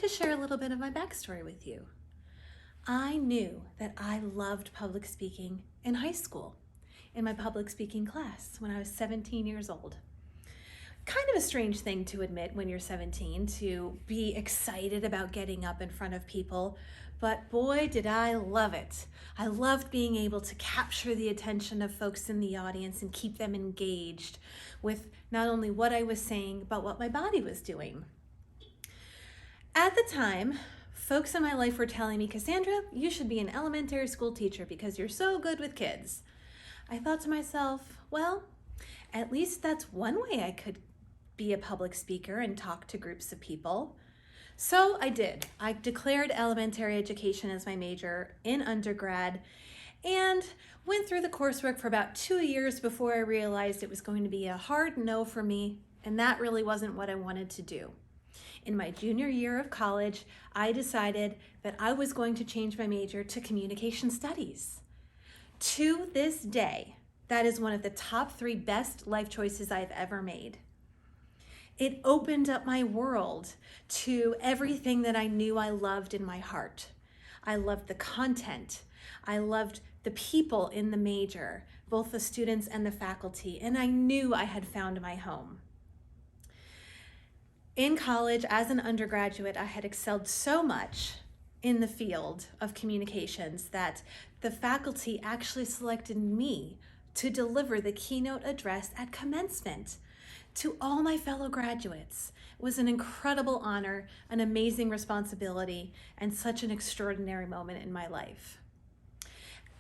share a little bit of my backstory with you. I knew that I loved public speaking in high school, in my public speaking class when I was 17 years old. Kind of a strange thing to admit when you're 17, to be excited about getting up in front of people, but boy, did I love it. I loved being able to capture the attention of folks in the audience and keep them engaged with not only what I was saying, but what my body was doing. At the time, folks in my life were telling me, Cassandra, you should be an elementary school teacher because you're so good with kids. I thought to myself, well, at least that's one way I could be a public speaker and talk to groups of people. So I did. I declared elementary education as my major in undergrad and went through the coursework for about 2 years before I realized it was going to be a hard no for me, and that really wasn't what I wanted to do. In my junior year of college, I decided that I was going to change my major to communication studies. To this day, that is one of the top 3 best life choices I've ever made. It opened up my world to everything that I knew I loved in my heart. I loved the content. I loved the people in the major, both the students and the faculty, and I knew I had found my home. In college, as an undergraduate, I had excelled so much in the field of communications that the faculty actually selected me to deliver the keynote address at commencement to all my fellow graduates. It was an incredible honor, an amazing responsibility, and such an extraordinary moment in my life.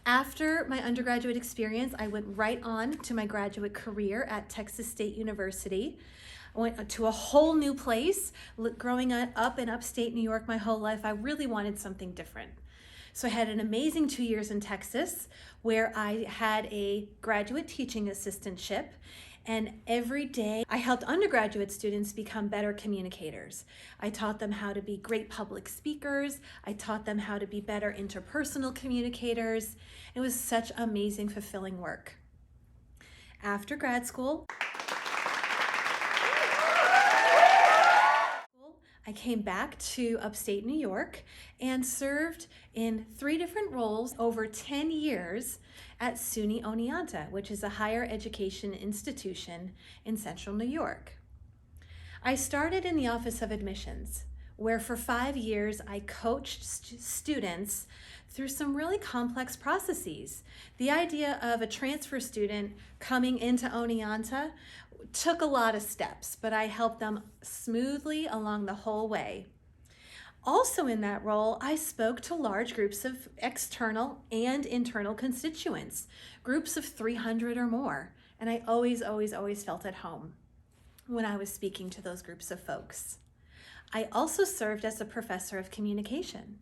After my undergraduate experience, I went right on to my graduate career at Texas State University. I went to a whole new place. Growing up in upstate New York my whole life, I really wanted something different. So I had an amazing 2 years in Texas where I had a graduate teaching assistantship, and every day I helped undergraduate students become better communicators. I taught them how to be great public speakers. I taught them how to be better interpersonal communicators. It was such amazing, fulfilling work. After grad school, I came back to upstate New York and served in 3 different roles over 10 years at SUNY Oneonta, which is a higher education institution in central New York. I started in the Office of Admissions, where for 5 years I coached students through some really complex processes. The idea of a transfer student coming into Oneonta took a lot of steps, but I helped them smoothly along the whole way. Also in that role, I spoke to large groups of external and internal constituents, groups of 300 or more, and I always felt at home when I was speaking to those groups of folks. I also served as a professor of communication,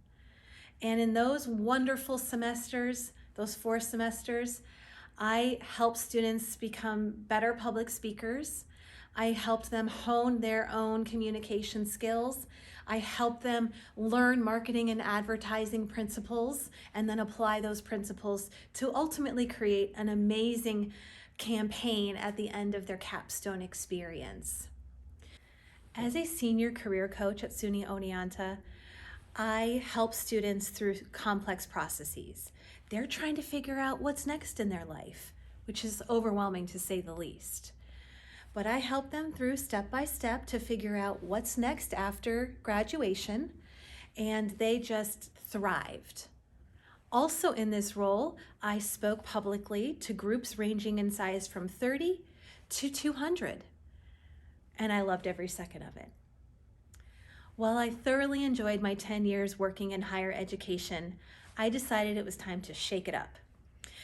and in those wonderful semesters, those 4 semesters, I helped students become better public speakers. I helped them hone their own communication skills. I helped them learn marketing and advertising principles and then apply those principles to ultimately create an amazing campaign at the end of their capstone experience. As a senior career coach at SUNY Oneonta, I help students through complex processes. They're trying to figure out what's next in their life, which is overwhelming to say the least. But I help them through step by step to figure out what's next after graduation, and they just thrived. Also in this role, I spoke publicly to groups ranging in size from 30 to 200, and I loved every second of it. While I thoroughly enjoyed my 10 years working in higher education, I decided it was time to shake it up.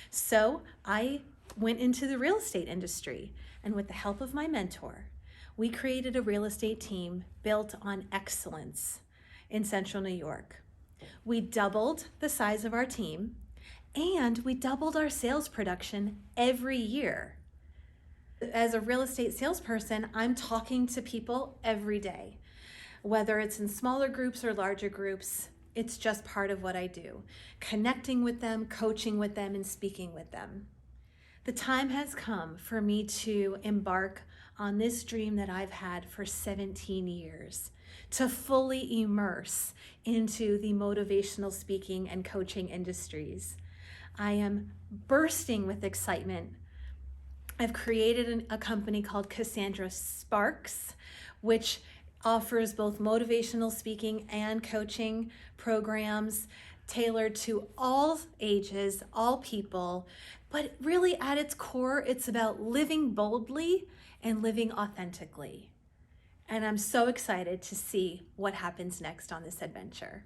So I went into the real estate industry, and with the help of my mentor, we created a real estate team built on excellence in central New York. We doubled the size of our team, and we doubled our sales production every year. As a real estate salesperson, I'm talking to people every day. Whether it's in smaller groups or larger groups, it's just part of what I do. Connecting with them, coaching with them, and speaking with them. The time has come for me to embark on this dream that I've had for 17 years. to fully immerse into the motivational speaking and coaching industries. I am bursting with excitement. I've created a company called Cassandra Sparks, which offers both motivational speaking and coaching programs tailored to all ages, all people. But really, at its core, it's about living boldly and living authentically. And I'm so excited to see what happens next on this adventure.